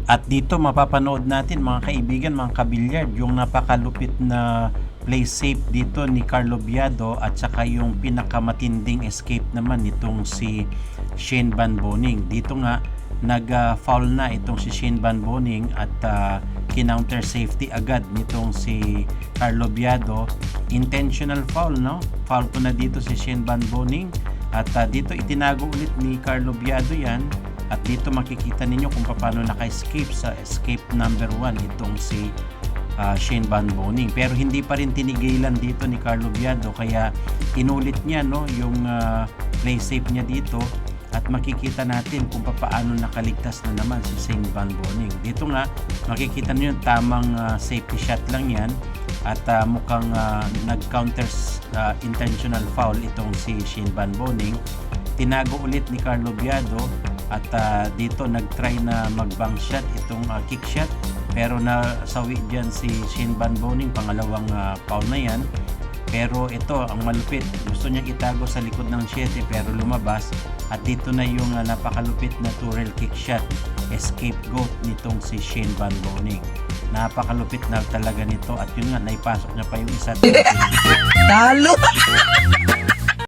At dito mapapanood natin mga kaibigan, mga kabilyard, yung napakalupit na play safe dito ni Carlo Biado at saka yung pinakamatinding escape naman nitong si Shane Van Boning. Dito nga nag-foul na itong si Shane Van Boning at kinounter safety agad nitong si Carlo Biado. Intentional foul, no? Foul ko na dito si Shane Van Boning at dito itinago ulit ni Carlo Biado yan. At dito makikita ninyo kung paano naka-escape sa escape number 1 itong si Shane Van Boning. Pero hindi pa rin tinigilan dito ni Carlo Biado, kaya inulit niya, no, yung play safe niya dito at makikita natin kung paano nakaligtas na naman si Shane Van Boning. Dito nga makikita niyo tamang safety shot lang yan at mukhang nag-counter intentional foul itong si Shane Van Boning. Tinago ulit ni Carlo Biado at dito nag-try na mag-bank shot itong kick shot, pero nasawi dyan si Shane Van Boning, pangalawang foul na yan. Pero ito ang malupit, gusto niya itago sa likod ng 7 pero lumabas, at dito na yung napakalupit na Turrell kick shot, escape goat nitong si Shane Van Boning. Napakalupit na talaga nito, at yun nga naipasok niya pa yung isa. Talo!